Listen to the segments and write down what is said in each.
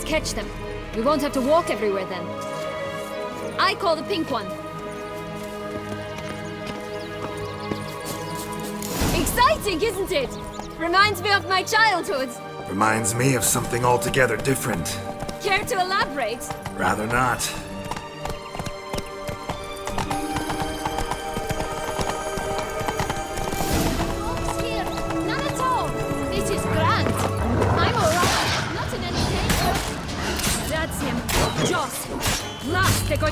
catch them. We won't have to walk everywhere then. I call the pink one. Exciting, isn't it? Reminds me of my childhood. Reminds me of something altogether different. Care to elaborate? Rather not. Folks here, none at all. This is grand. I'm alright, not in any danger. That's him. Joss. Last, they got...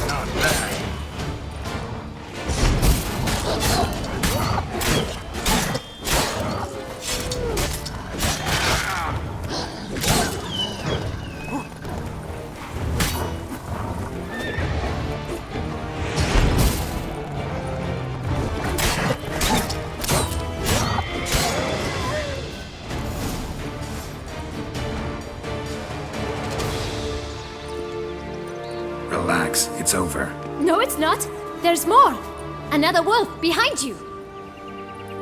Not bad. Relax, it's over. No, it's not. There's more. Another wolf behind you.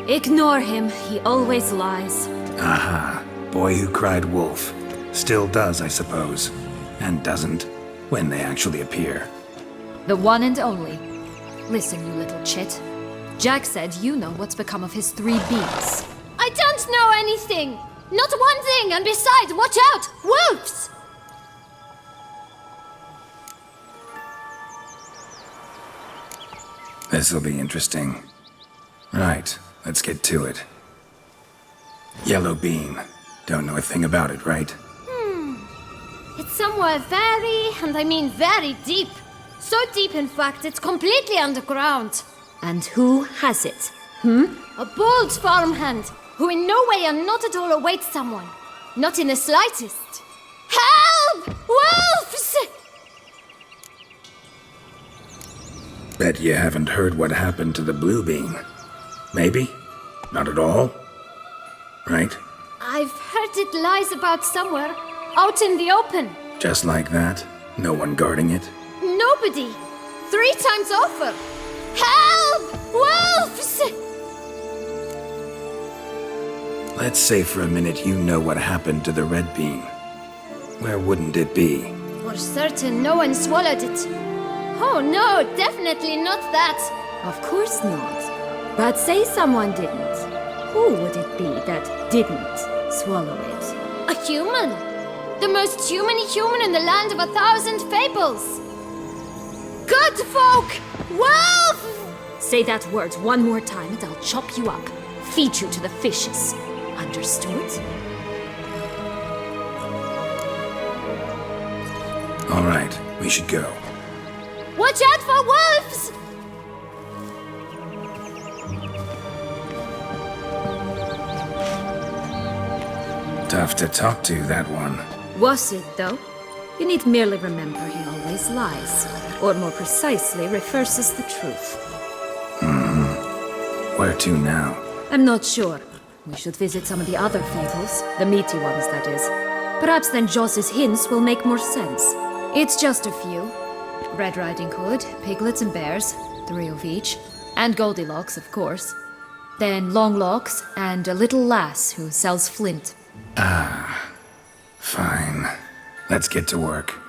Ignore him. He always lies. Aha. Boy who cried wolf. Still does, I suppose. And doesn't, when they actually appear. The one and only. Listen, you little chit. Jack said you know what's become of his 3 beans. I don't know anything! Not one thing, and besides, watch out! Wolves! This'll be interesting. Right, let's get to it. Yellow bean. Don't know a thing about it, right? It's somewhere very, and I mean very deep. So deep, in fact, it's completely underground. And who has it? A bold farmhand, who in no way and not at all awaits someone. Not in the slightest. Help! Wolves! Bet you haven't heard what happened to the blue bean. Maybe? Not at all? Right? I've heard it lies about somewhere, out in the open. Just like that? No one guarding it? Nobody. 3 times over. Help! Wolves! Let's say for a minute you know what happened to the red bean. Where wouldn't it be? For certain, no one swallowed it. Oh no, definitely not that. Of course not. But say someone didn't. Who would it be that didn't swallow it? A human. The most human-y human in the land of 1,000 fables. Good folk! Wolf! Say that word one more time and I'll chop you up. Feed you to the fishes. Understood? All right, we should go. Watch out for wolves! Tough to talk to, that one. Was it, though? You need merely remember he always lies. Or more precisely, reverses the truth. Where to now? I'm not sure. We should visit some of the other fables. The meaty ones, that is. Perhaps then Joss's hints will make more sense. It's just a few. Red Riding Hood, piglets and bears, 3 of each. And Goldilocks, of course. Then Longlocks and a little lass who sells flint. Fine. Let's get to work.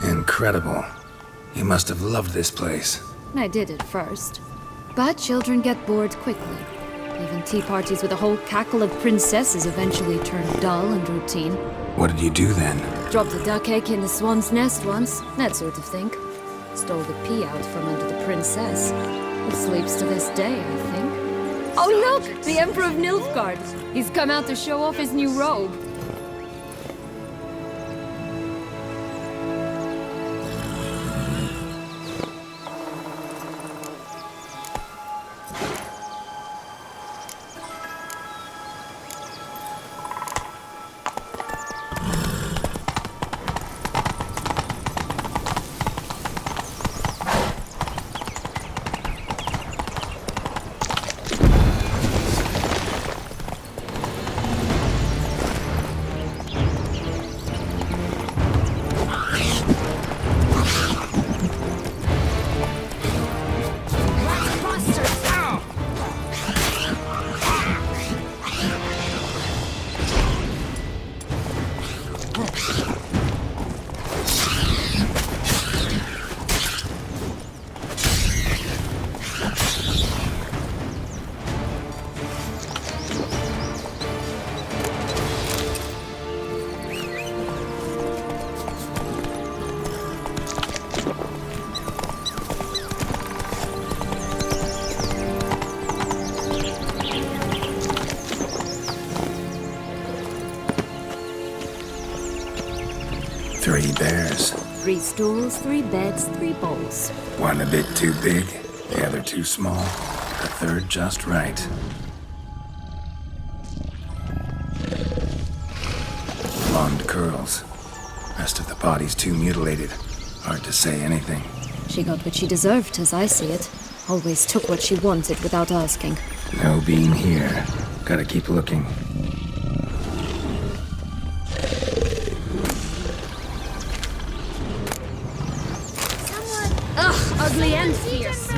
Incredible. You must have loved this place. I did at first. But children get bored quickly. Even tea parties with a whole cackle of princesses eventually turn dull and routine. What did you do then? Dropped a duck egg in the swan's nest once, that sort of thing. Stole the pea out from under the princess. It sleeps to this day, I think. Oh look! The Emperor of Nilfgaard! He's come out to show off his new robe. Three bears. 3 stools, 3 beds, 3 bowls. One a bit too big, the other too small, the third just right. Blonde curls. Rest of the body's too mutilated. Hard to say anything. She got what she deserved, as I see it. Always took what she wanted without asking. No bean here. Gotta keep looking. Ugh, ugly and fierce.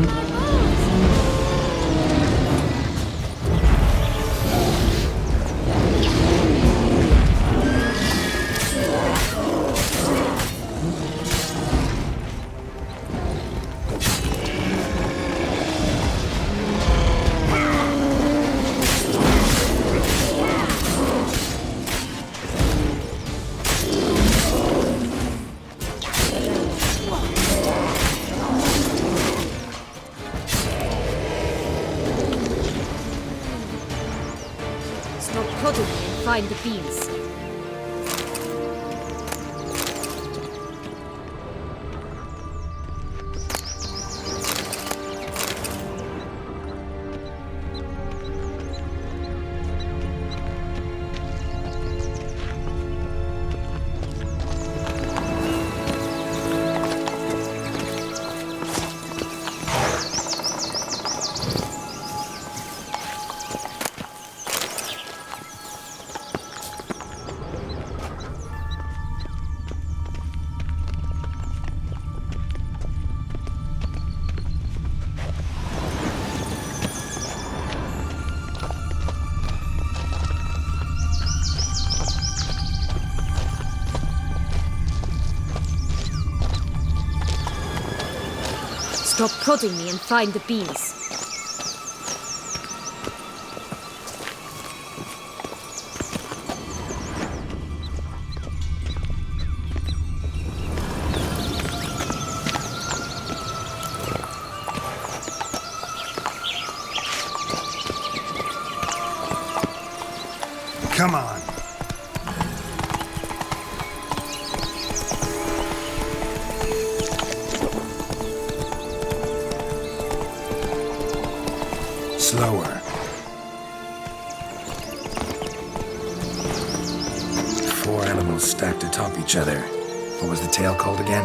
Stop prodding me and find the beans. Stop prodding me and find the beans. Come on. Slower. 4 animals stacked atop each other. What was the tale called again?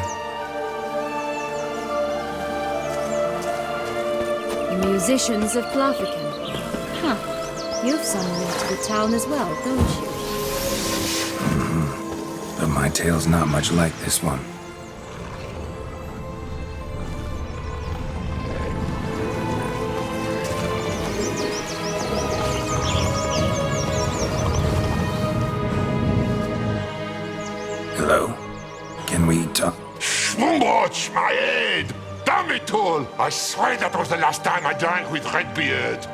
The musicians of Plavican. Huh. You've some link to the town as well, don't you? But my tale's not much like this one. Hello? Can we talk? Schwungwatch, my head! Damn it all! I swear that was the last time I drank with Redbeard.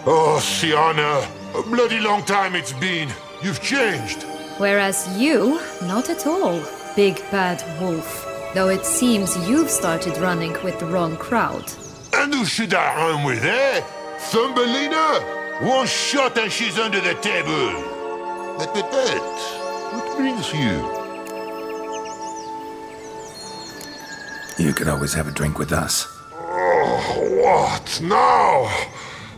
Oh, Sienna, a bloody long time it's been. You've changed. Whereas you, not at all, big bad wolf. Though it seems you've started running with the wrong crowd. And who should I run with, eh? Thumbelina? One shot and she's under the table. But, what brings you? You could always have a drink with us. Oh, what now?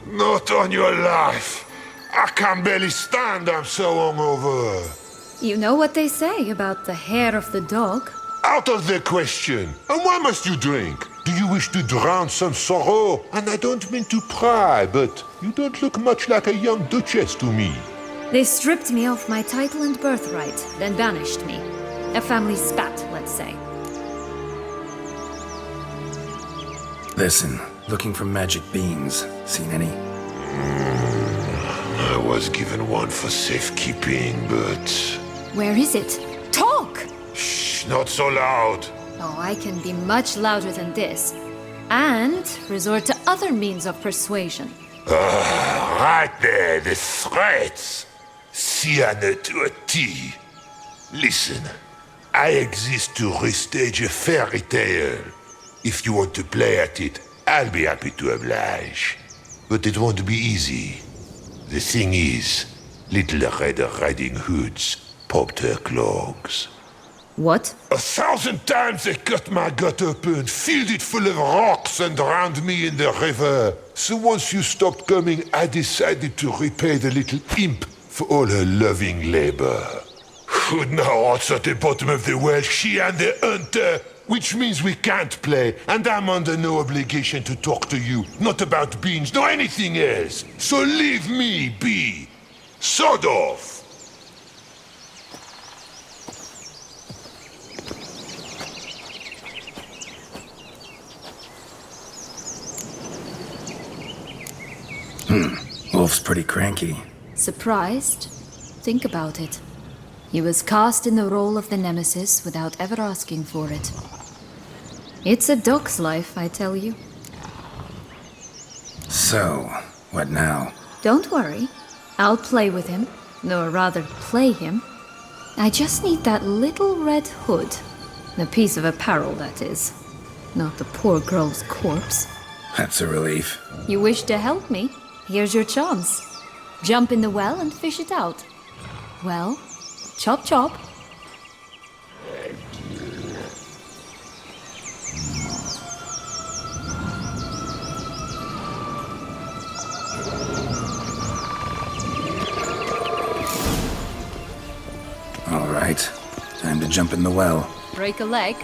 Not on your life. I can barely stand, I'm so hungover. You know what they say about the hair of the dog? Out of the question. And why must you drink? Do you wish to drown some sorrow? And I don't mean to pry, but you don't look much like a young duchess to me. They stripped me of my title and birthright, then banished me. A family spat, let's say. Listen, looking for magic beans. Seen any? I was given one for safekeeping, but Where is it? Talk! Shh, not so loud. Oh, I can be much louder than this. And resort to other means of persuasion. Right there, the threats. Sienna to a T. Listen, I exist to restage a fairy tale. If you want to play at it, I'll be happy to oblige. But it won't be easy. The thing is, Little Red Riding Hoods popped her clogs. What? 1,000 times they cut my gut open, filled it full of rocks and drowned me in the river. So once you stopped coming, I decided to repay the little imp for all her loving labor. Now what's at the bottom of the well, she and the hunter, which means we can't play, and I'm under no obligation to talk to you, not about beans, nor anything else. So leave me be. Sod off. Wolf's pretty cranky. Surprised? Think about it. He was cast in the role of the Nemesis without ever asking for it. It's a dog's life, I tell you. So, what now? Don't worry. I'll play with him. Or rather, play him. I just need that little red hood. The piece of apparel, that is. Not the poor girl's corpse. That's a relief. You wish to help me? Here's your chance. Jump in the well and fish it out. Well, chop chop. All right. Time to jump in the well. Break a leg.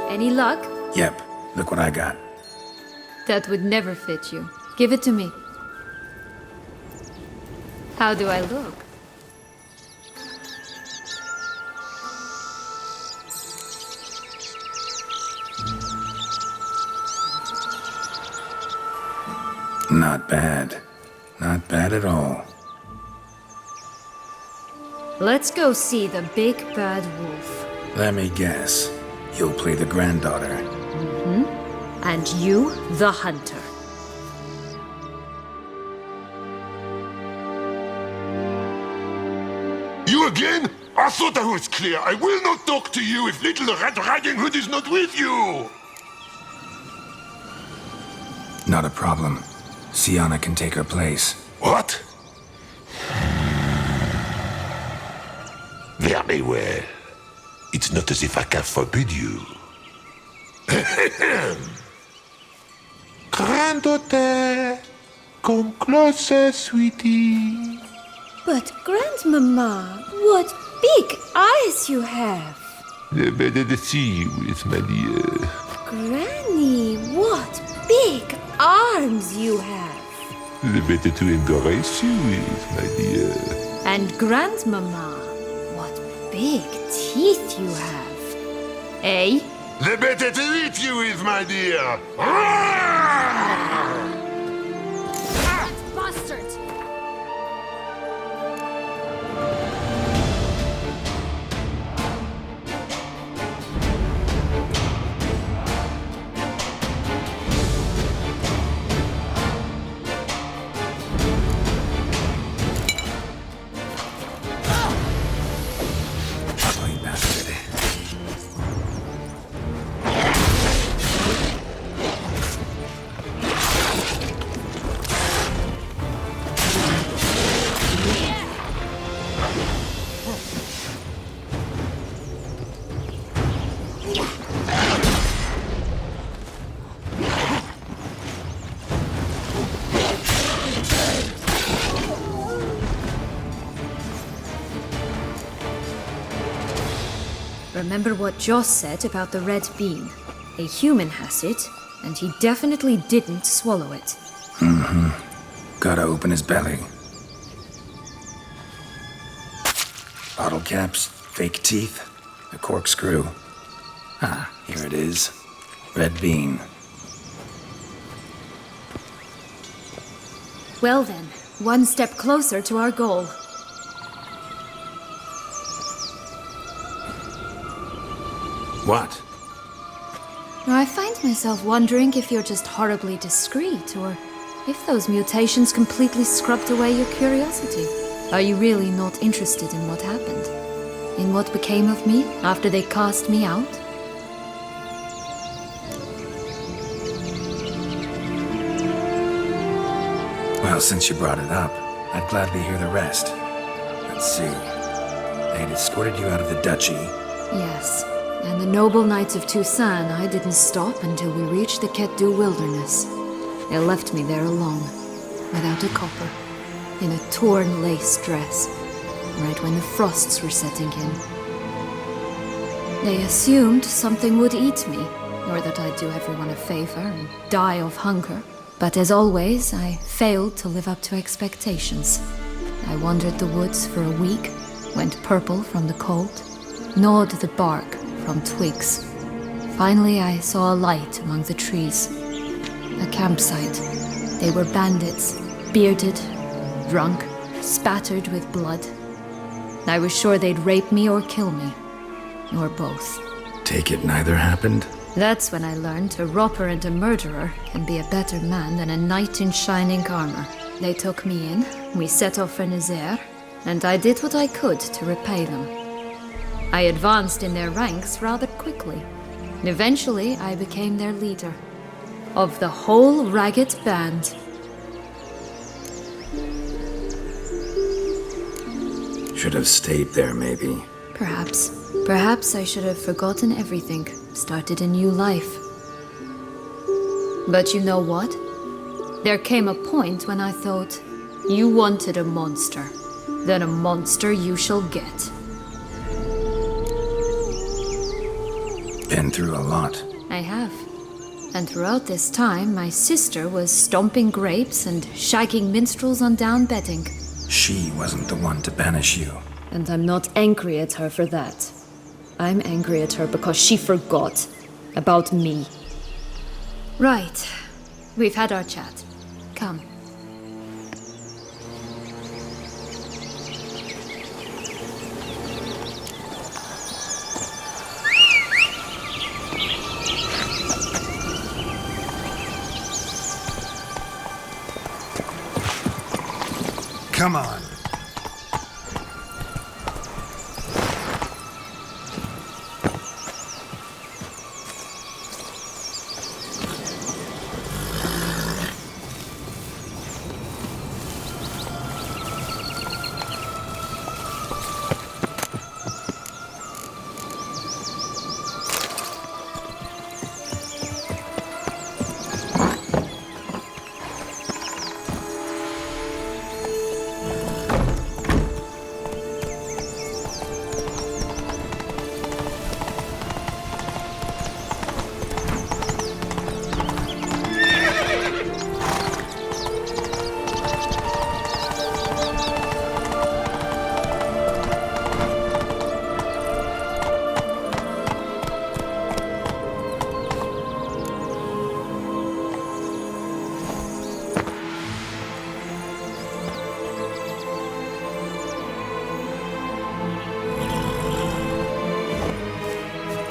Any luck? Yep. Look what I got. That would never fit you. Give it to me. How do I look? Not bad. Not bad at all. Let's go see the big bad wolf. Let me guess. You'll play the granddaughter. And you, the hunter. You again? I thought I was clear. I will not talk to you if Little Red Riding Hood is not with you. Not a problem. Sienna can take her place. What? Very well. It's not as if I can forbid you. Granddaughter, come closer, sweetie. But Grandmama, what big eyes you have! The better to see you with, my dear. Granny, what big arms you have! The better to embrace you with, my dear. And Grandmama, what big teeth you have. Eh? The better to eat you with, my dear. That bastard! Remember what Joss said about the red bean. A human has it, and he definitely didn't swallow it. Gotta open his belly. Bottle caps, fake teeth, a corkscrew. Ah, here it is. Red bean. Well then, one step closer to our goal. What? I find myself wondering if you're just horribly discreet, or if those mutations completely scrubbed away your curiosity. Are you really not interested in what happened? In what became of me after they cast me out? Well, since you brought it up, I'd gladly hear the rest. Let's see. They'd escorted you out of the duchy. Yes, and the noble knights of Toussaint, I didn't stop until we reached the Ketdu wilderness. They left me there alone, without a copper, in a torn lace dress, right when the frosts were setting in. They assumed something would eat me, or that I'd do everyone a favor and die of hunger. But as always, I failed to live up to expectations. I wandered the woods for a week, went purple from the cold, gnawed the bark from twigs. Finally, I saw a light among the trees. A campsite. They were bandits, bearded, drunk, spattered with blood. I was sure they'd rape me or kill me. Or both. Take it neither happened? That's when I learned a robber and a murderer can be a better man than a knight in shining armor. They took me in, we set off for Nazaire, and I did what I could to repay them. I advanced in their ranks rather quickly. Eventually, I became their leader. Of the whole ragged band. Should have stayed there, maybe. Perhaps. Perhaps I should have forgotten everything, started a new life. But you know what? There came a point when I thought, you wanted a monster. Then a monster you shall get. Been through a lot. I have. And throughout this time, my sister was stomping grapes and shagging minstrels on down bedding. She wasn't the one to banish you. And I'm not angry at her for that. I'm angry at her because she forgot about me. Right. We've had our chat. Come. Come on.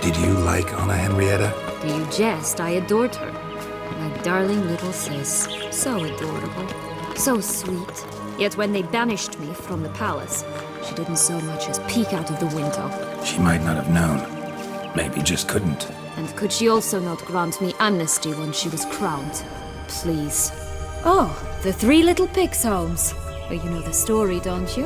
Did you like Anna Henrietta? Do you jest? I adored her. My darling little sis. So adorable. So sweet. Yet when they banished me from the palace, she didn't so much as peek out of the window. She might not have known. Maybe just couldn't. And could she also not grant me amnesty when she was crowned? Please. Oh, the Three Little Pigs, Holmes. Well, you know the story, don't you?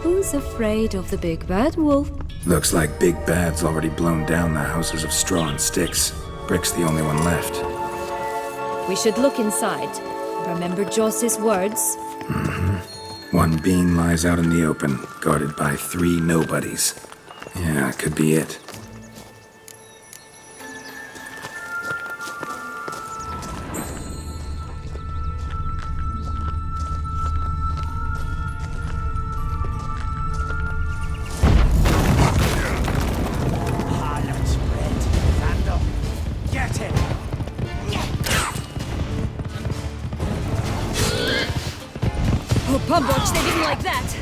Who's afraid of the big bad wolf? Looks like Big Bad's already blown down the houses of straw and sticks. Brick's the only one left. We should look inside. Remember Joss's words? One being lies out in the open, guarded by 3 nobodies. Yeah, could be it. Pomboch, they didn't like that.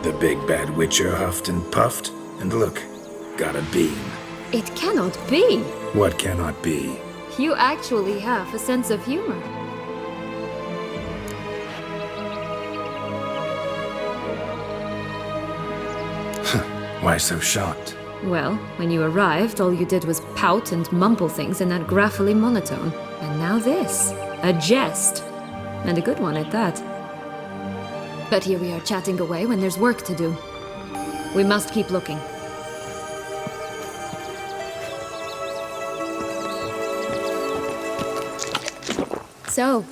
The big bad witcher huffed and puffed, and look, got a beam. It cannot be. What cannot be? You actually have a sense of humor. Why so shocked? Well, when you arrived, all you did was pout and mumble things in that graphically monotone. And now this. A jest. And a good one at that. But here we are chatting away when there's work to do. We must keep looking. So,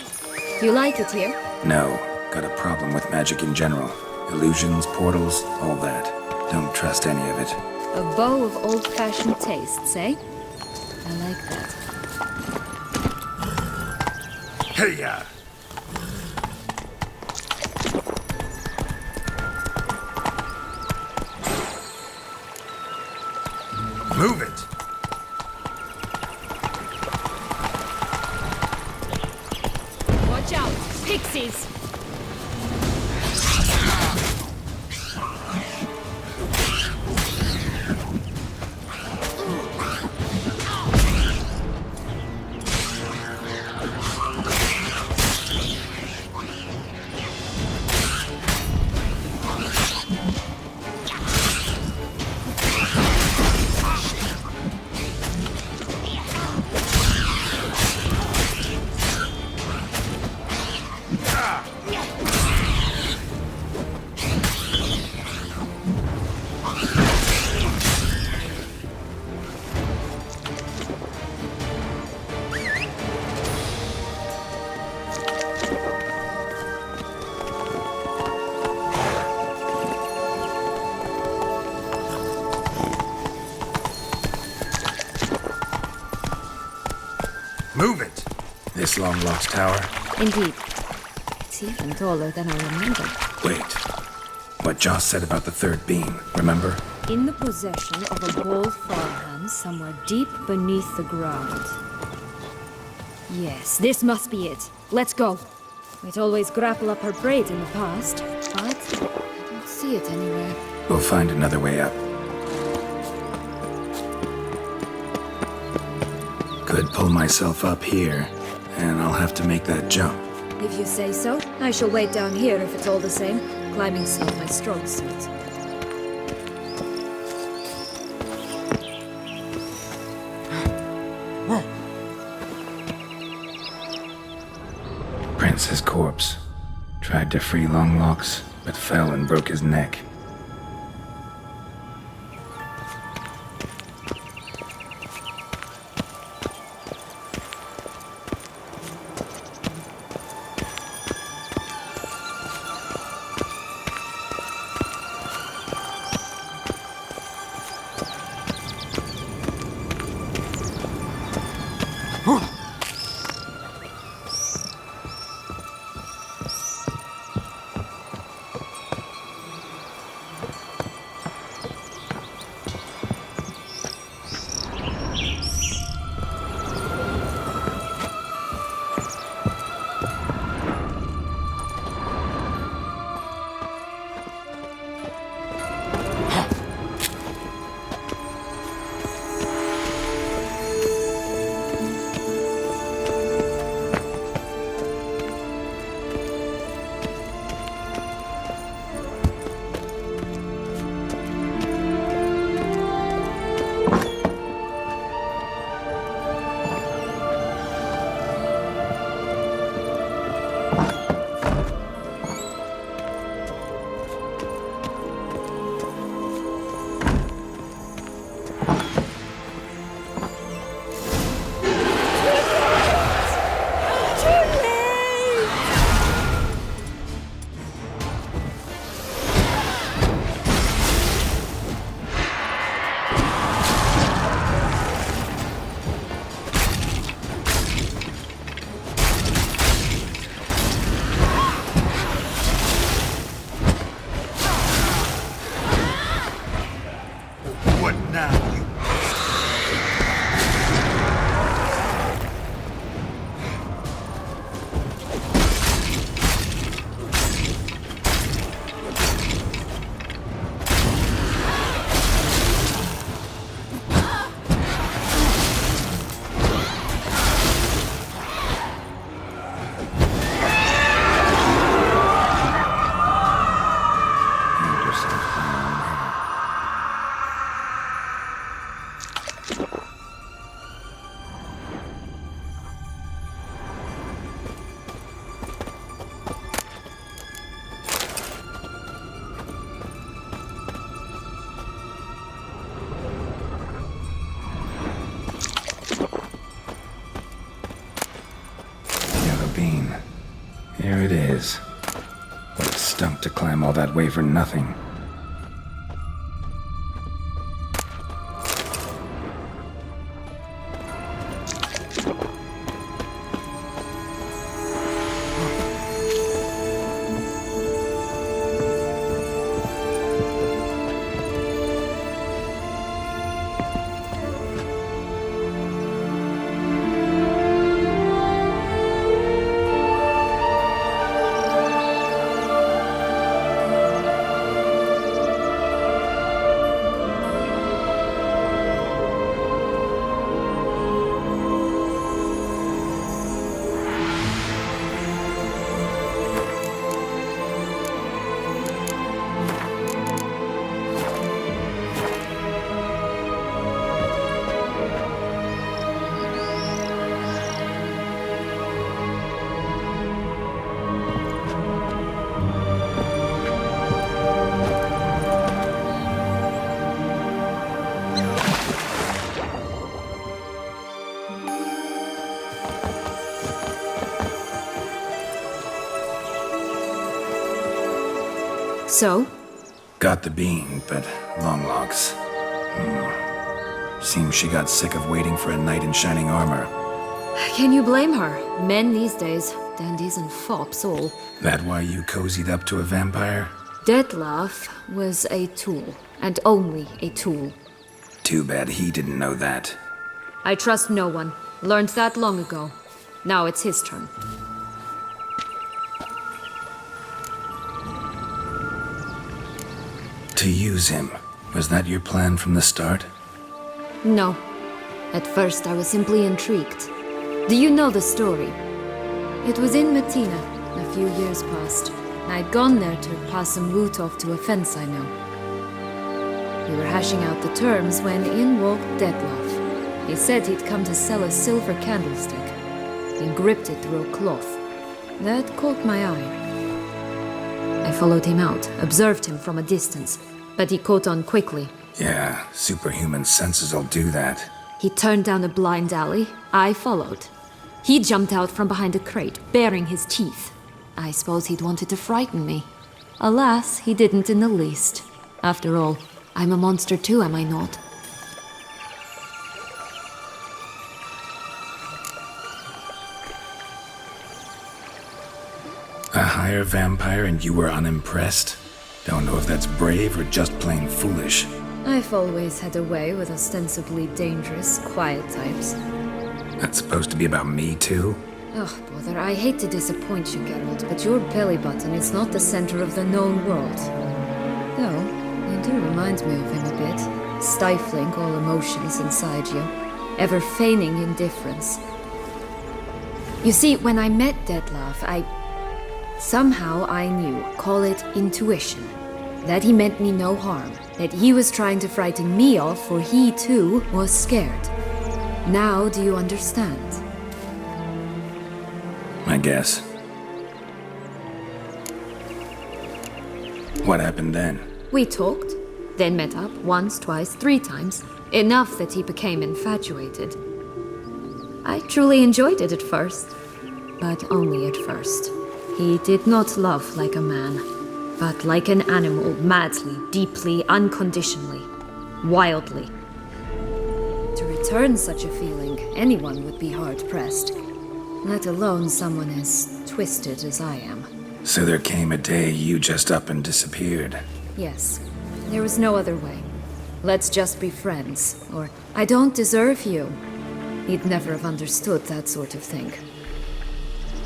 you like it here? No, got a problem with magic in general. Illusions, portals, all that. Don't trust any of it. A bow of old-fashioned tastes, eh? I like that. Hey-ya! Move it! Watch out! Pixies! Move it! This long-lost tower? Indeed. It's even taller than I remember. Wait. What Joss said about the third beam, remember? In the possession of a bold farmhand somewhere deep beneath the ground. Yes, this must be it. Let's go. We'd always grapple up her braid in the past, but I don't see it anywhere. We'll find another way up. Could pull myself up here, and I'll have to make that jump. If you say so, I shall wait down here if it's all the same. Climbing's not my strong suit. Prince's corpse. Tried to free Longlocks, but fell and broke his neck. is. But it stunk to climb all that way for nothing. So? Got the bean, but long locks. Seems she got sick of waiting for a knight in shining armor. Can you blame her? Men these days, dandies and fops all. That why you cozied up to a vampire? Detlef was a tool, and only a tool. Too bad he didn't know that. I trust no one. Learned that long ago. Now it's his turn. To use him. Was that your plan from the start? No. At first I was simply intrigued. Do you know the story? It was in Matina, a few years past. I'd gone there to pass some loot off to a fence I know. We were hashing out the terms when in walked Detlef. He said he'd come to sell a silver candlestick. He gripped it through a cloth. That caught my eye. I followed him out, observed him from a distance, but he caught on quickly. Yeah, superhuman senses will do that. He turned down a blind alley. I followed. He jumped out from behind a crate, baring his teeth. I suppose he'd wanted to frighten me. Alas, he didn't in the least. After all, I'm a monster too, am I not? A higher vampire and you were unimpressed? Don't know if that's brave or just plain foolish. I've always had a way with ostensibly dangerous, quiet types. That's supposed to be about me too? Ugh, bother, I hate to disappoint you, Geralt, but your belly button is not the center of the known world. Though, you do remind me of him a bit, stifling all emotions inside you, ever feigning indifference. You see, when I met Detlef, somehow I knew, call it intuition, that he meant me no harm, that he was trying to frighten me off, for he too was scared. Now do you understand? I guess. What happened then? We talked, then met up once, twice, 3 times, enough that he became infatuated. I truly enjoyed it at first, but only at first. He did not love like a man, but like an animal, madly, deeply, unconditionally, wildly. To return such a feeling, anyone would be hard-pressed, let alone someone as twisted as I am. So there came a day you just up and disappeared. Yes, there was no other way. Let's just be friends, or I don't deserve you. He'd never have understood that sort of thing.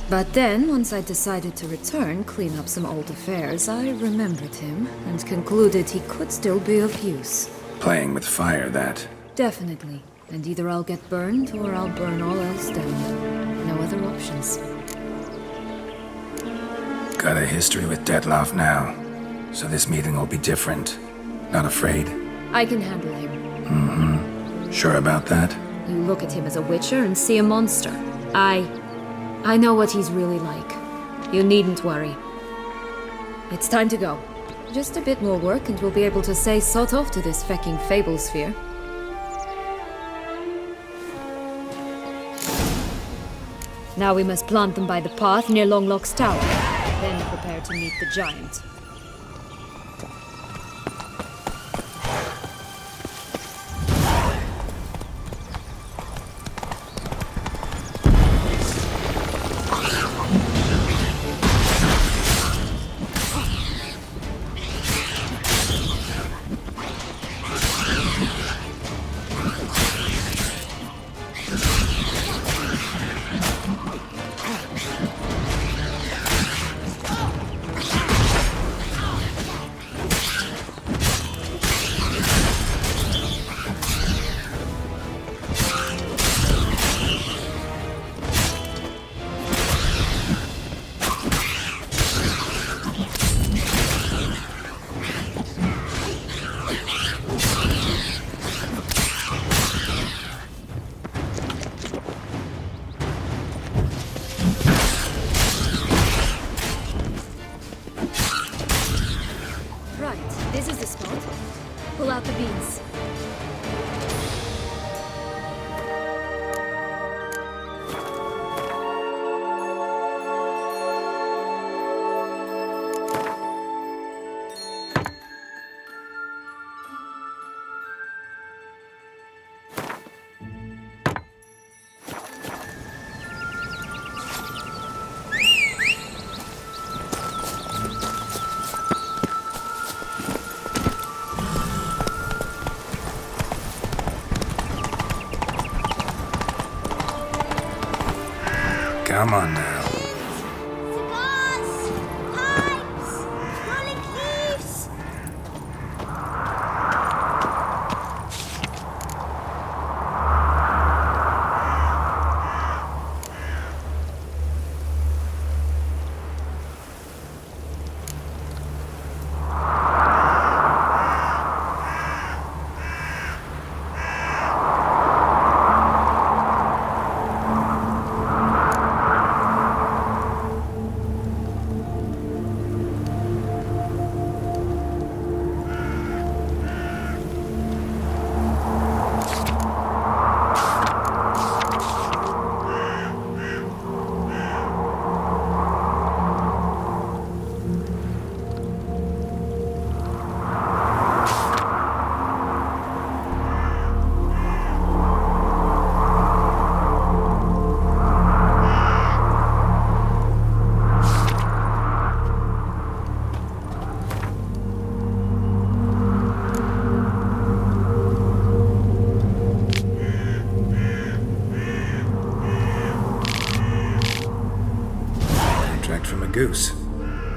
But then, once I decided to return, clean up some old affairs, I remembered him and concluded he could still be of use. Playing with fire, that. Definitely. And either I'll get burned or I'll burn all else down. No other options. Got a history with Detlef now, so this meeting will be different. Not afraid? I can handle him. Mm-hmm. Sure about that? You look at him as a witcher and see a monster. I know what he's really like. You needn't worry. It's time to go. Just a bit more work and we'll be able to say sod off to this fecking fable sphere. Now we must plant them by the path near Longlock's tower. Then prepare to meet the giant. This is the spot. Pull out the beans. Come on now. Cigars! Pipes! Rolling leaves! From a goose.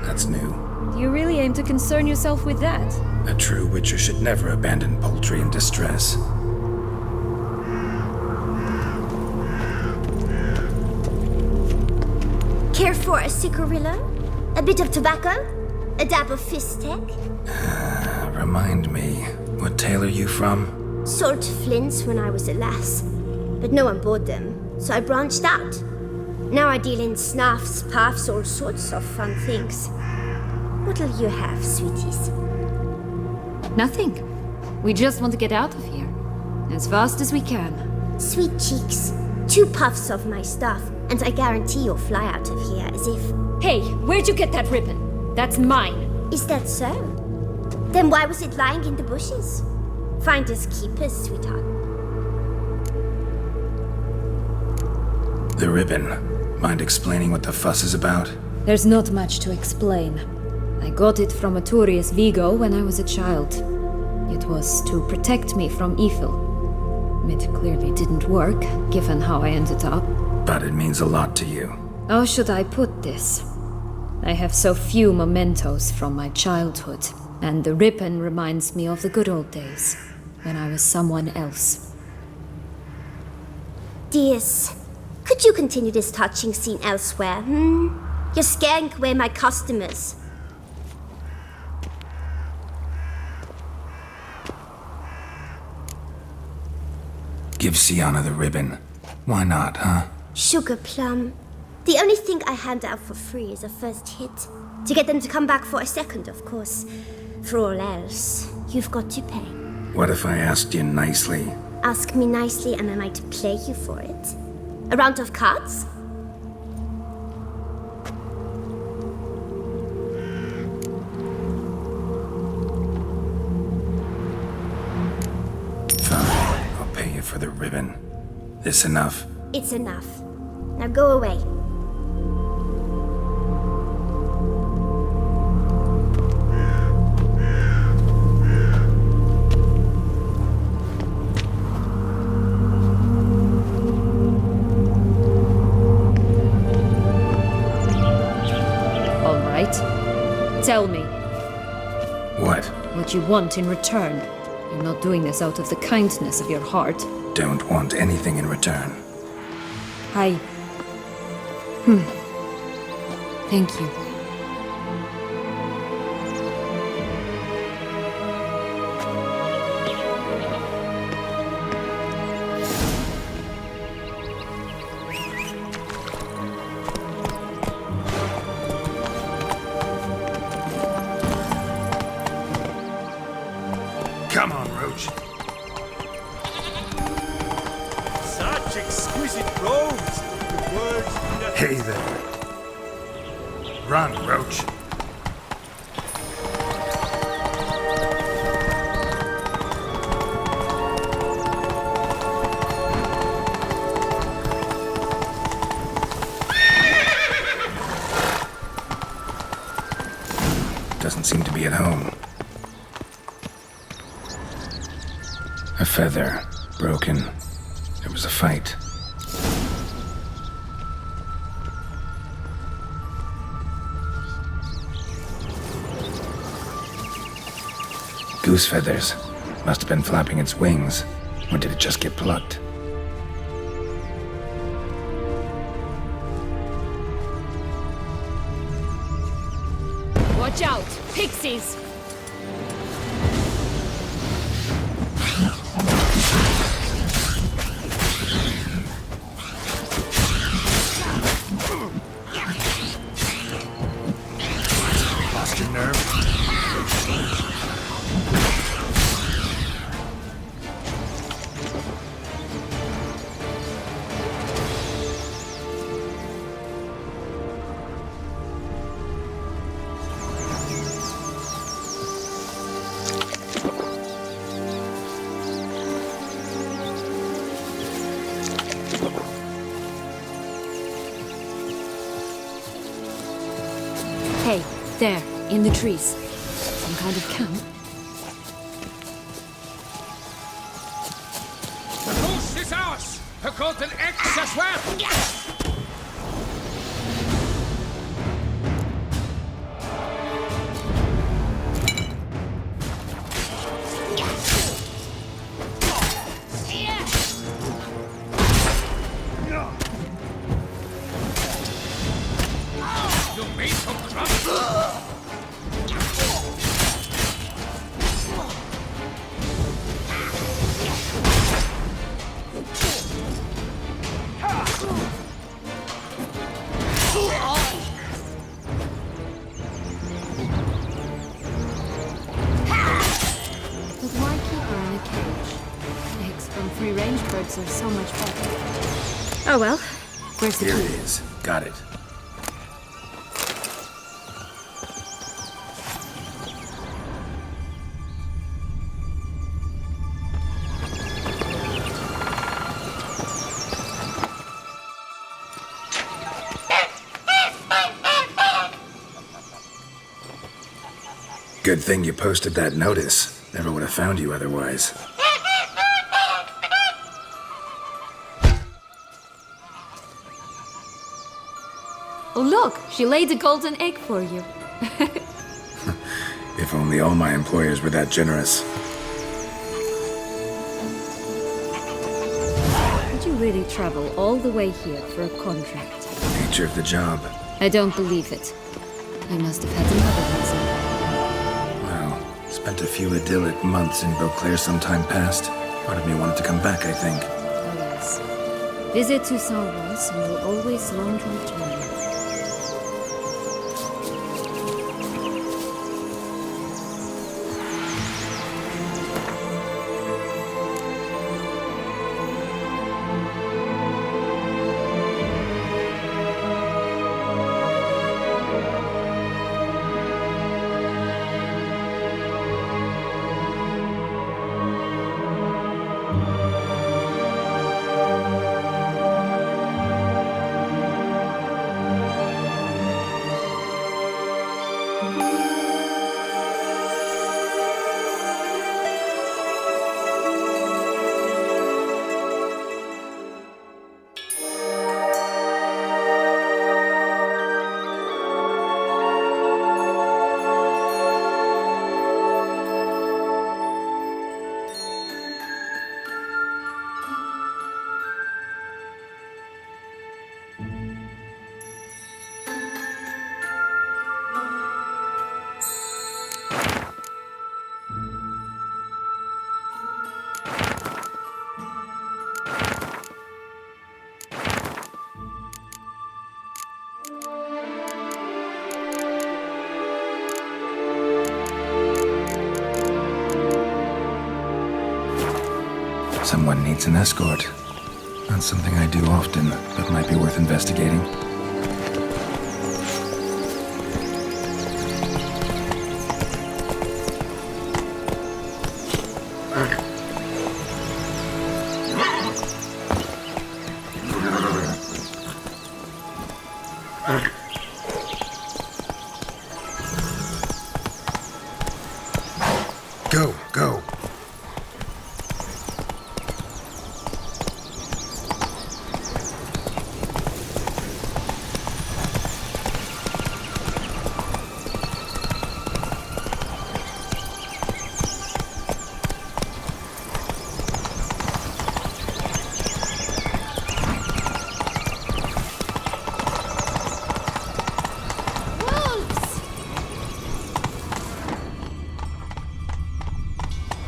That's new. Do you really aim to concern yourself with that? A true witcher should never abandon poultry in distress. Care for a cigarillo? A bit of tobacco? A dab of fistek? Remind me, what tale are you from? Sold flints when I was a lass, but no one bought them, so I branched out. Now I deal in snuffs, puffs, all sorts of fun things. What'll you have, sweeties? Nothing. We just want to get out of here. As fast as we can. Sweet cheeks. 2 puffs of my stuff, and I guarantee you'll fly out of here as if... Hey, where'd you get that ribbon? That's mine. Is that so? Then why was it lying in the bushes? Finders keepers, sweetheart. The ribbon. Mind explaining what the fuss is about? There's not much to explain. I got it from a Turius Vigo when I was a child. It was to protect me from evil. It clearly didn't work, given how I ended up. But it means a lot to you. How should I put this? I have so few mementos from my childhood, and the ribbon reminds me of the good old days, when I was someone else. Dears, could you continue this touching scene elsewhere, You're scaring away my customers. Give Sienna the ribbon. Why not, huh? Sugar plum. The only thing I hand out for free is a first hit. To get them to come back for a second, of course. For all else, you've got to pay. What if I asked you nicely? Ask me nicely and I might play you for it. A round of cards? for the ribbon. This enough? It's enough. Now go away. All right. Tell me What? what you want in return. You're not doing this out of the kindness of your heart. Don't want anything in return. I... Thank you. Come on, Roach. Such exquisite robes! The words do not... Hey there. Run, Roach. Doesn't seem to be at home. A feather. Broken. There was a fight. Goose feathers. Must have been flapping its wings. Or did it just get plucked? Watch out! Pixies! Lost your nerve? Hey, there, in the trees. Some kind of camp? The goose is ours! A golden X as well! You made some crap! But why keep her in a cage? Eggs from free-range birds are so much better. Oh well. Where's the Here key? it is. Got it. Good thing you posted that notice. Never would have found you otherwise. Oh look, she laid a golden egg for you. If only all my employers were that generous. Did you really travel all the way here for a contract? Nature of the job. I don't believe it. I must have had another reason. Well, spent a few idyllic months in Beauclair some time past. Part of me wanted to come back, I think. Alas. Visit Toussaint once and will always long to return. Someone needs an escort. Not something I do often, but might be worth investigating. Go, go.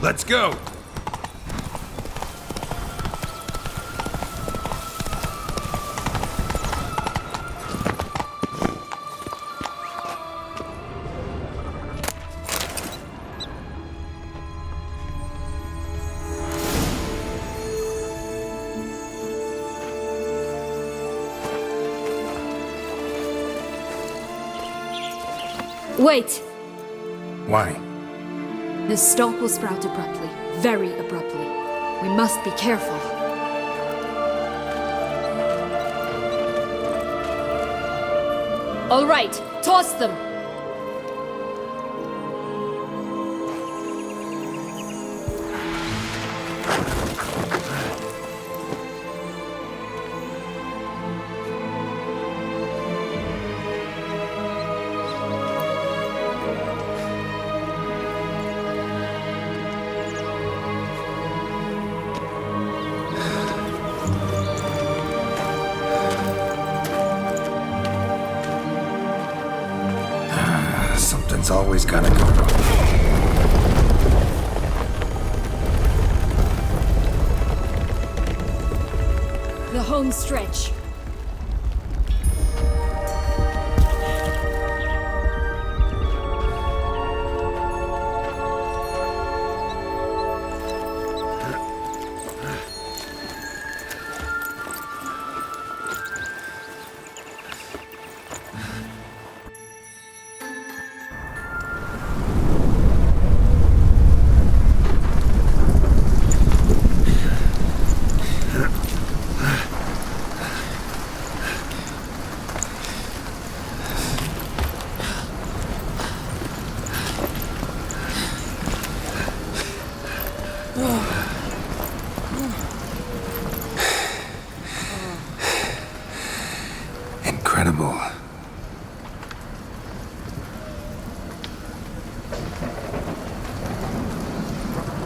Let's go! Wait! Why? The stalk will sprout abruptly. Very abruptly. We must be careful. All right, toss them! Something's always gotta go wrong. The home stretch. Incredible.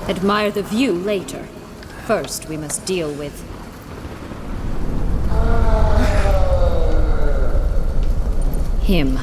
Admire the view later. First, we must deal with... him.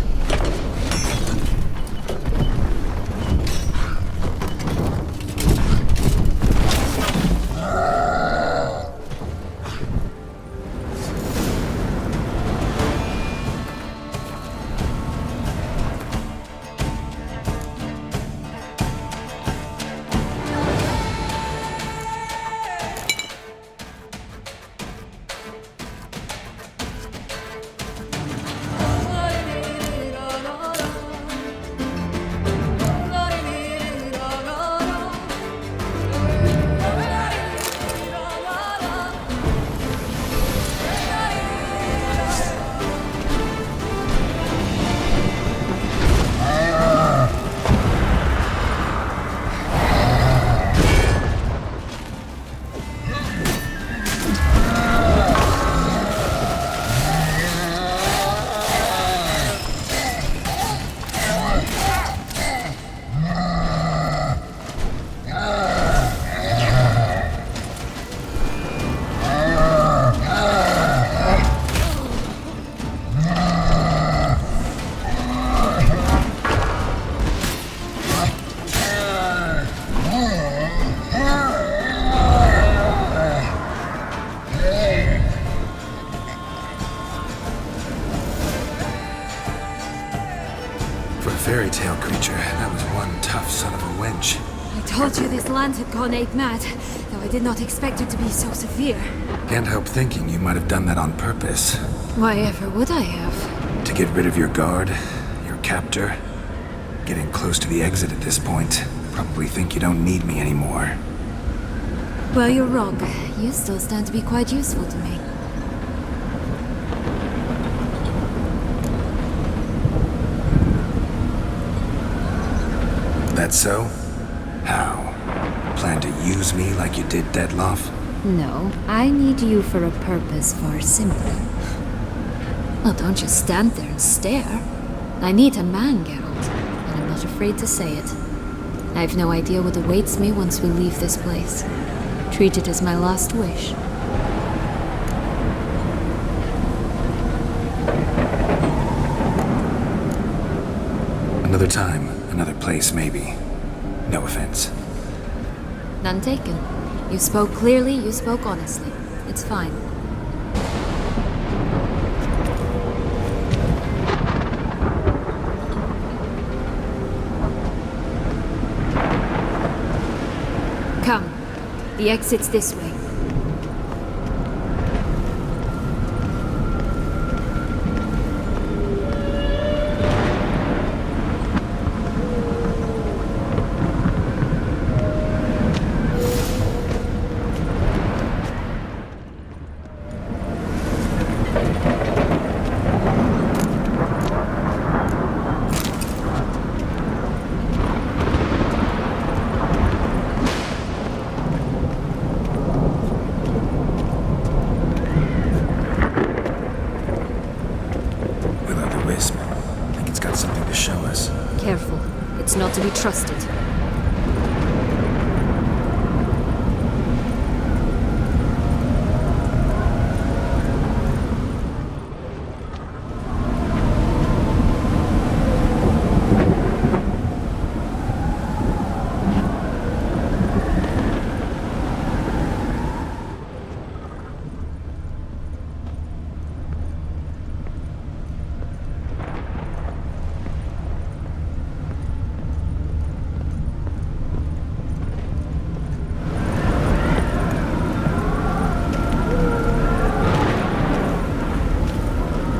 fairy tale creature. That was one tough son of a wench. I told you this land had gone ape mad, though I did not expect it to be so severe. Can't help thinking you might have done that on purpose. Why ever would I have? To get rid of your guard, your captor. Getting close to the exit at this point. Probably think you don't need me anymore. Well, you're wrong. You still stand to be quite useful to me. That so? How? Plan to use me like you did Detloff? No, I need you for a purpose far simpler. Well, don't just stand there and stare. I need a man, Geralt, and I'm not afraid to say it. I have no idea what awaits me once we leave this place. Treat it as my last wish. Another time, another place, maybe. No offense. None taken. You spoke clearly, you spoke honestly. It's fine. Come. The exit's this way. Careful. It's not to be trusted.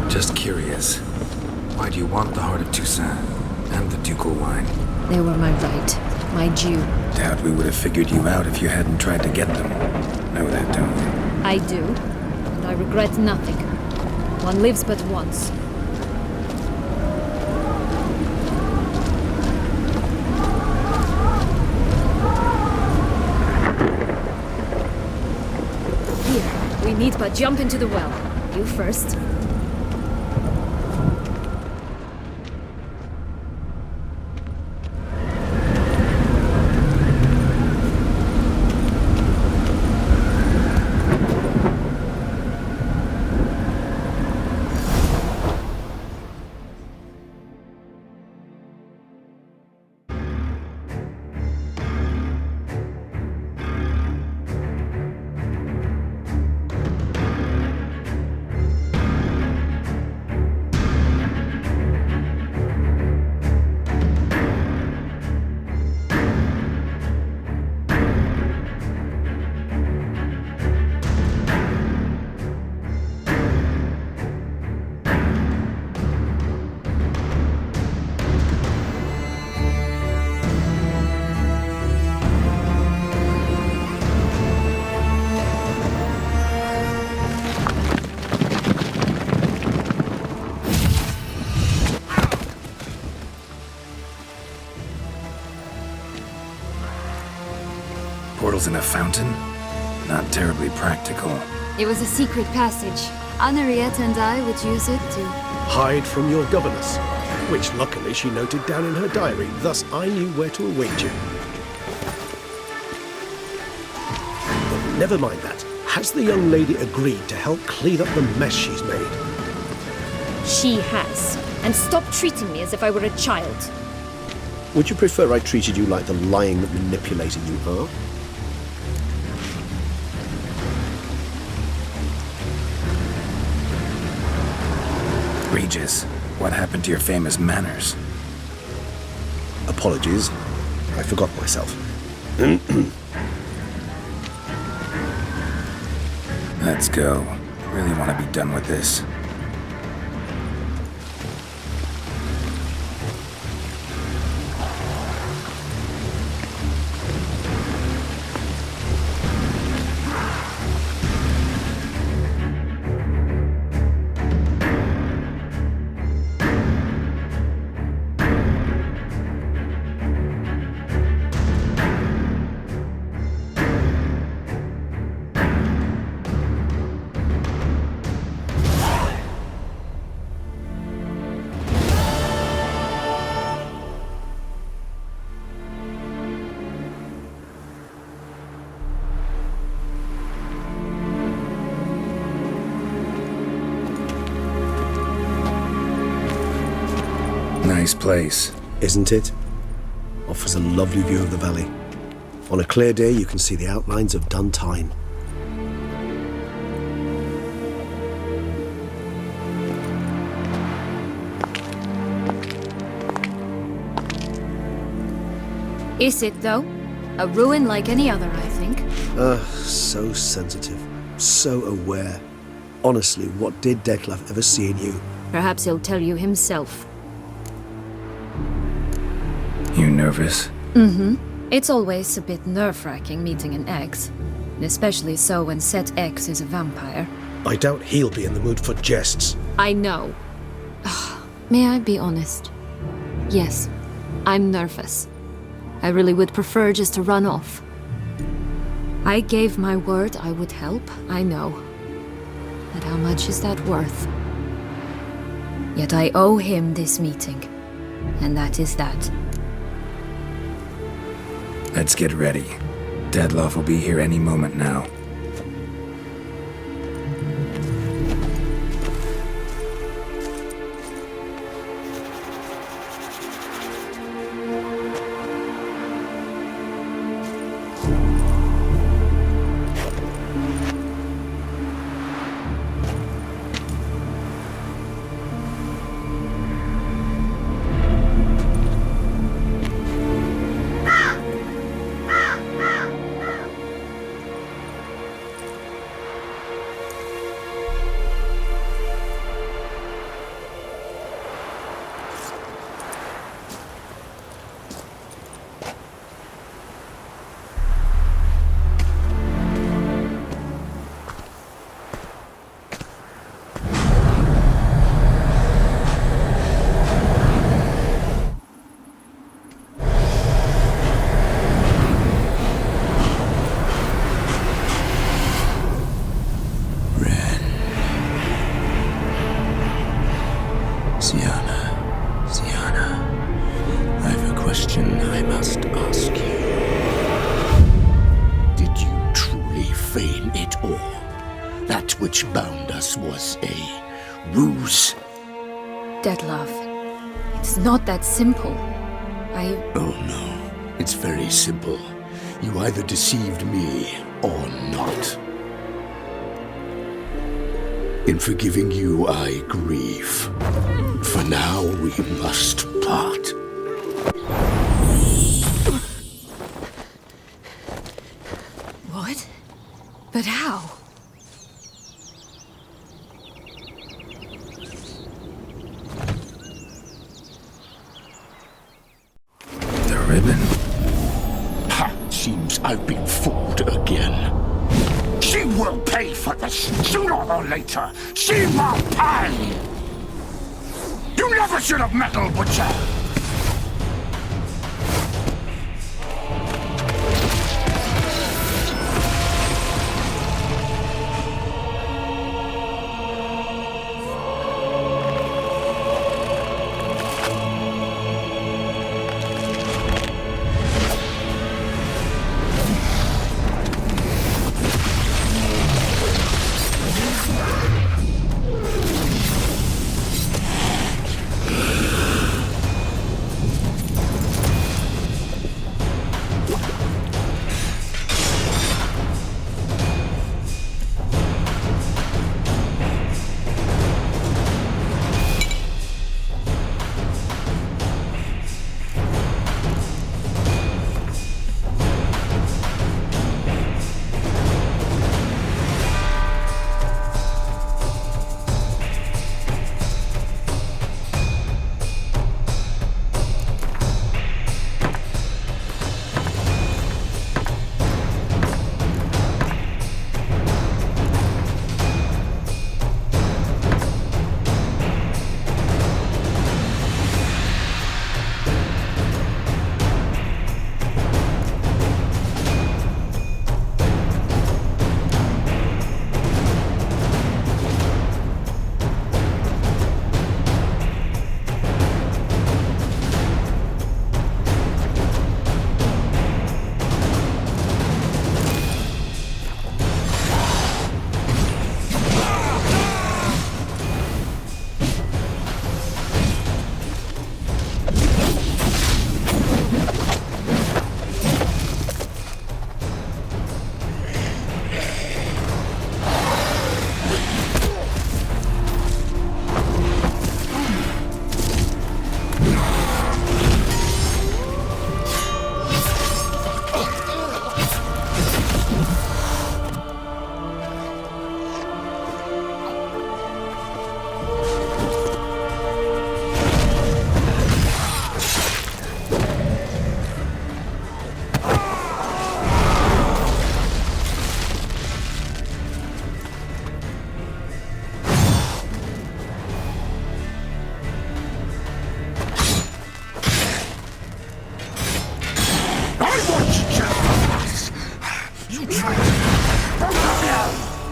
Just curious. Why do you want the heart of Toussaint and the ducal wine? They were my right. My due. Doubt we would have figured you out if you hadn't tried to get them. Know that, don't you? I do. And I regret nothing. One lives but once. Here, we need but jump into the well. You first. Portals in a fountain? Not terribly practical. It was a secret passage. Henriette and I would use it to... Hide from your governess, which luckily she noted down in her diary, thus I knew where to await you. But never mind that. Has the young lady agreed to help clean up the mess she's made? She has. And stop treating me as if I were a child. Would you prefer I treated you like the lying manipulator you are? Regis, what happened to your famous manners? Apologies. I forgot myself. Let's go. Really want to be done with this. Nice place. Isn't it? Offers a lovely view of the valley. On a clear day, you can see the outlines of Duntine. Is it, though? A ruin like any other, I think. So sensitive. So aware. Honestly, what did Detlef ever see in you? Perhaps he'll tell you himself. You nervous? It's always a bit nerve-wracking meeting an ex. Especially so when said ex is a vampire. I doubt he'll be in the mood for jests. I know. May I be honest? Yes, I'm nervous. I really would prefer just to run off. I gave my word I would help, I know. But how much is that worth? Yet I owe him this meeting. And that is that. Let's get ready. Detlef will be here any moment now. Sienna, I've a question I must ask you. Did you truly feign it all? That which bound us was a ruse? Detlef, it's not that simple. Oh no, it's very simple. You either deceived me or not. In forgiving you, I grieve. For now, we must part. What? But how? The ribbon. Ha! Seems I've been fooled again. She will pay for this, sooner or later. She will pay! You never should have meddled, Butcher!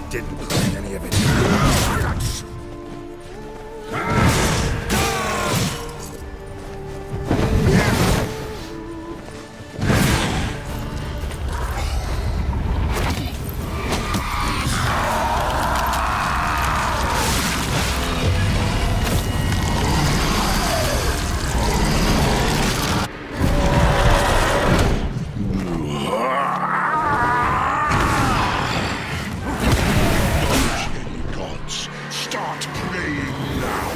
Didn't plan any of it. Silence! Gods, start praying now.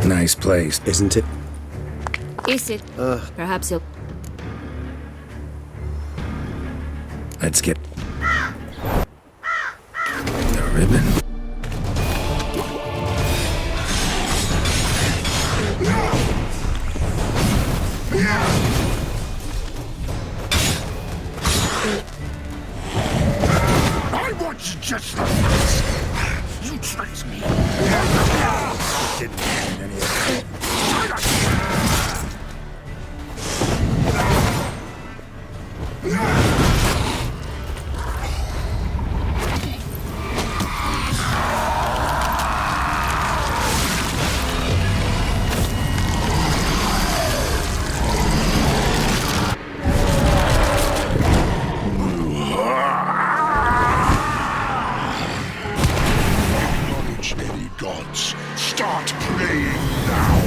Nice place. Isn't it? Is it? Perhaps you'll... Let's get... the ribbon. I want you just like this. You tricked me. Didn't plan any of it. Acknowledge any gods. Start praying now.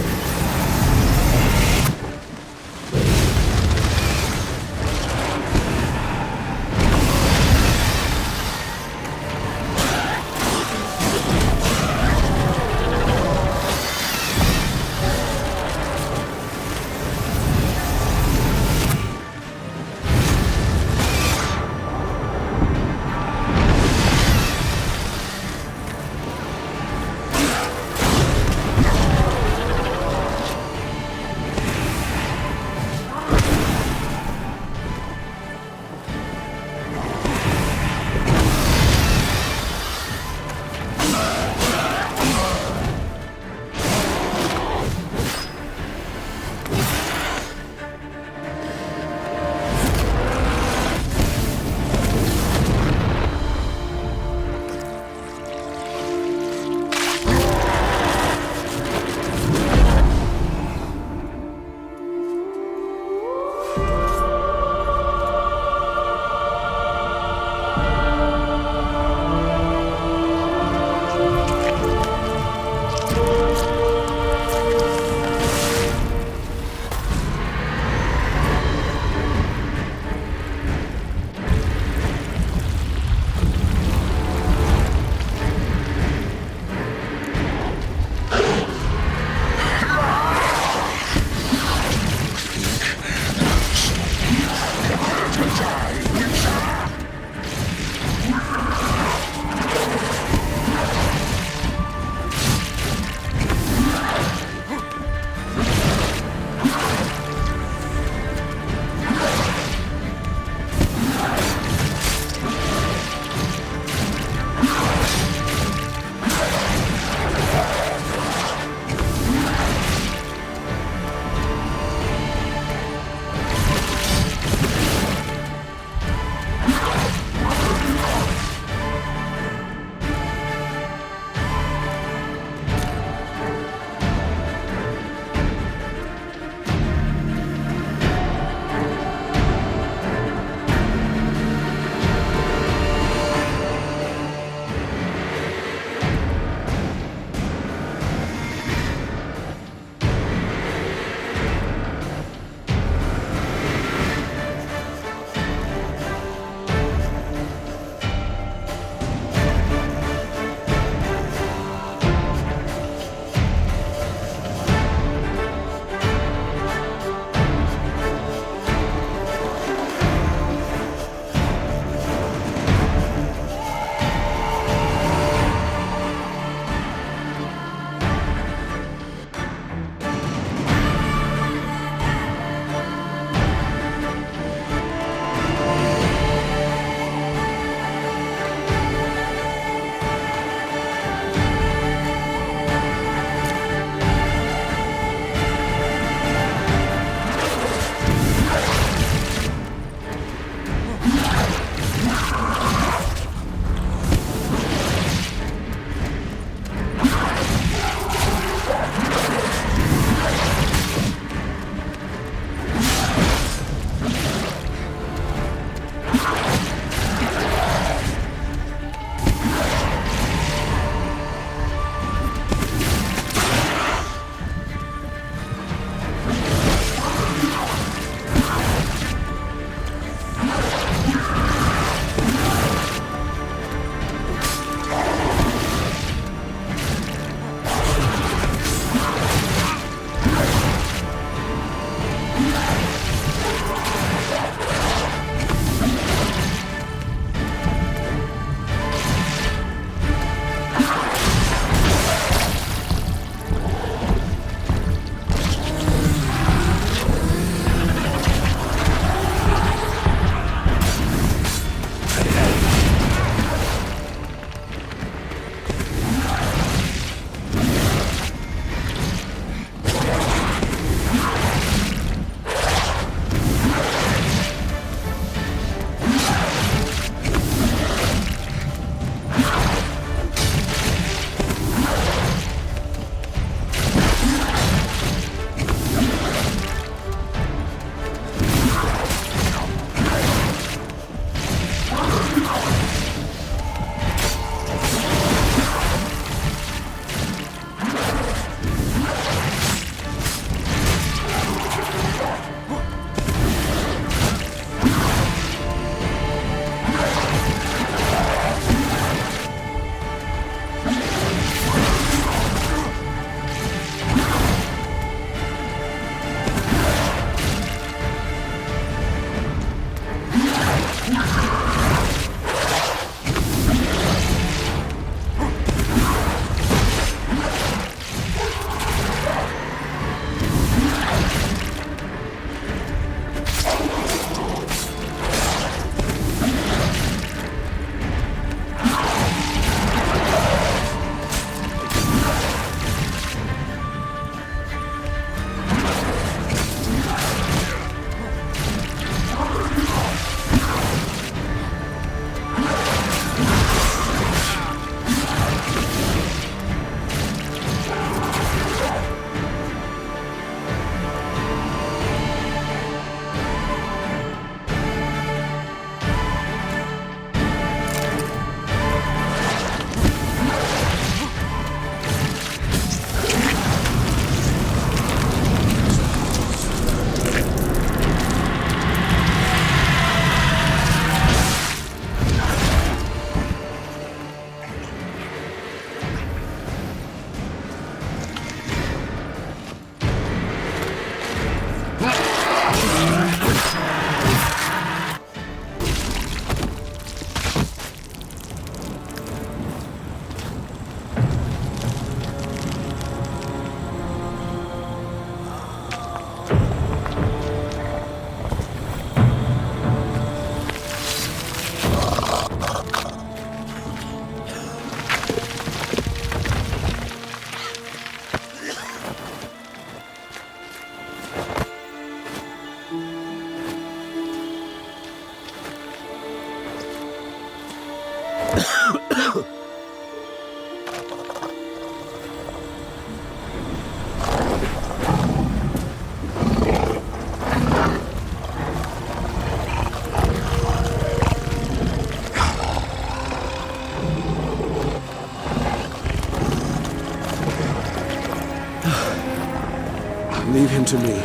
Leave him to me.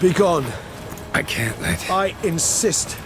Be gone. I can't let... I insist.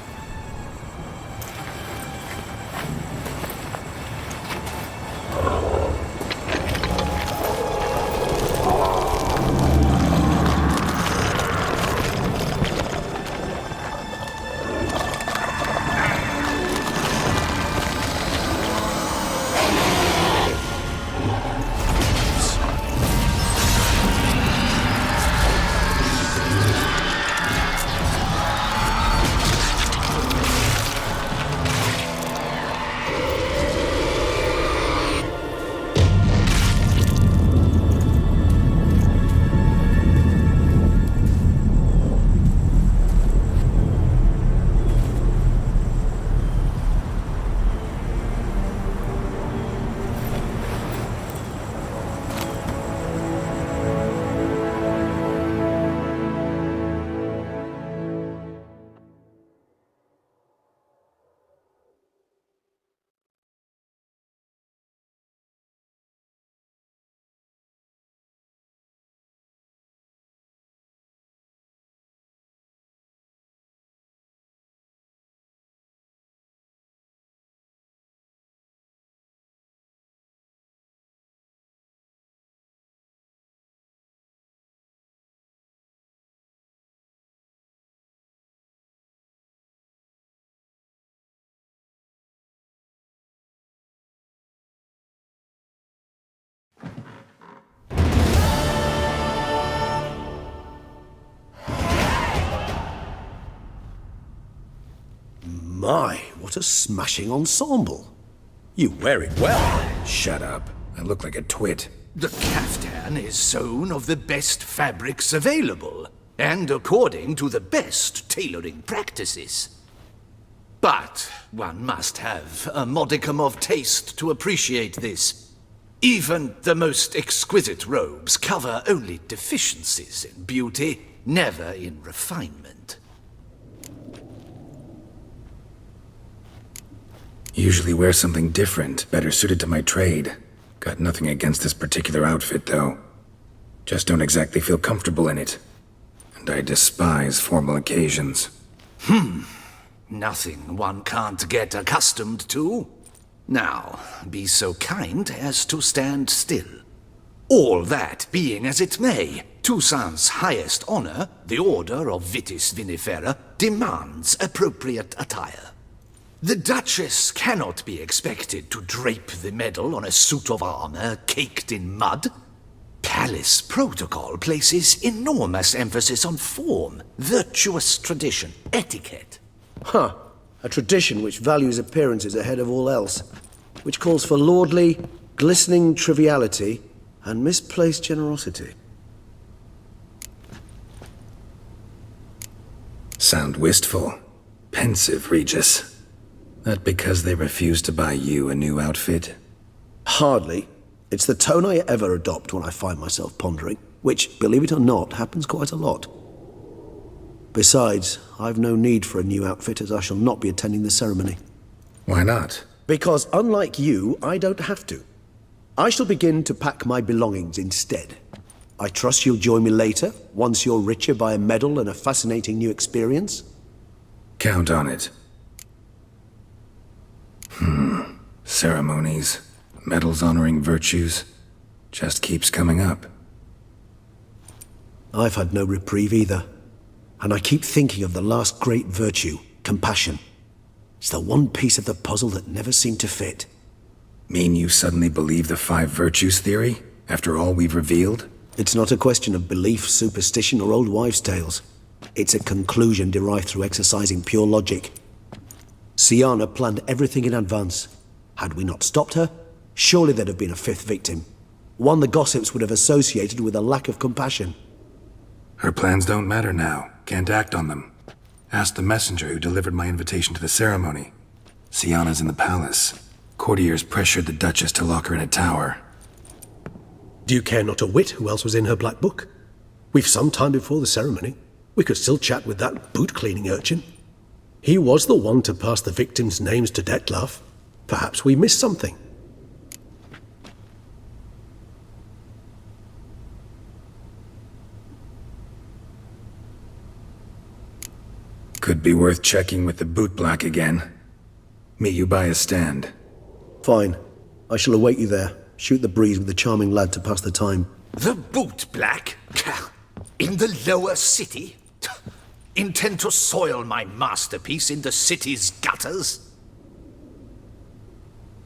My, what a smashing ensemble. You wear it well. Shut up. I look like a twit. The caftan is sewn of the best fabrics available, and according to the best tailoring practices. But one must have a modicum of taste to appreciate this. Even the most exquisite robes cover only deficiencies in beauty, never in refinement. Usually wear something different, better suited to my trade. Got nothing against this particular outfit, though. Just don't exactly feel comfortable in it. And I despise formal occasions. Nothing one can't get accustomed to. Now, be so kind as to stand still. All that being as it may, Toussaint's highest honor, the Order of Vitis Vinifera, demands appropriate attire. The Duchess cannot be expected to drape the medal on a suit of armor caked in mud. Palace protocol places enormous emphasis on form, virtuous tradition, etiquette. Huh. A tradition which values appearances ahead of all else. Which calls for lordly, glistening triviality and misplaced generosity. Sound wistful. Pensive, Regis. That because they refused to buy you a new outfit? Hardly. It's the tone I ever adopt when I find myself pondering, which, believe it or not, happens quite a lot. Besides, I've no need for a new outfit as I shall not be attending the ceremony. Why not? Because unlike you, I don't have to. I shall begin to pack my belongings instead. I trust you'll join me later, once you're richer by a medal and a fascinating new experience? Count on it. Ceremonies, medals honoring virtues, just keeps coming up. I've had no reprieve either. And I keep thinking of the last great virtue, compassion. It's the one piece of the puzzle that never seemed to fit. Mean you suddenly believe the 5 virtues theory, after all we've revealed? It's not a question of belief, superstition, or old wives' tales. It's a conclusion derived through exercising pure logic. Siana planned everything in advance. Had we not stopped her, surely there'd have been a 5th victim. One the gossips would have associated with a lack of compassion. Her plans don't matter now. Can't act on them. Ask the messenger who delivered my invitation to the ceremony. Siana's in the palace. Courtiers pressured the Duchess to lock her in a tower. Do you care not a whit who else was in her black book? We've some time before the ceremony. We could still chat with that boot-cleaning urchin. He was the one to pass the victims' names to Dettlaff. Perhaps we missed something. Could be worth checking with the bootblack again. Meet you by a stand. Fine. I shall await you there. Shoot the breeze with the charming lad to pass the time. The bootblack? In the lower city? Intend to soil my masterpiece in the city's gutters?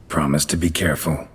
Promise to be careful.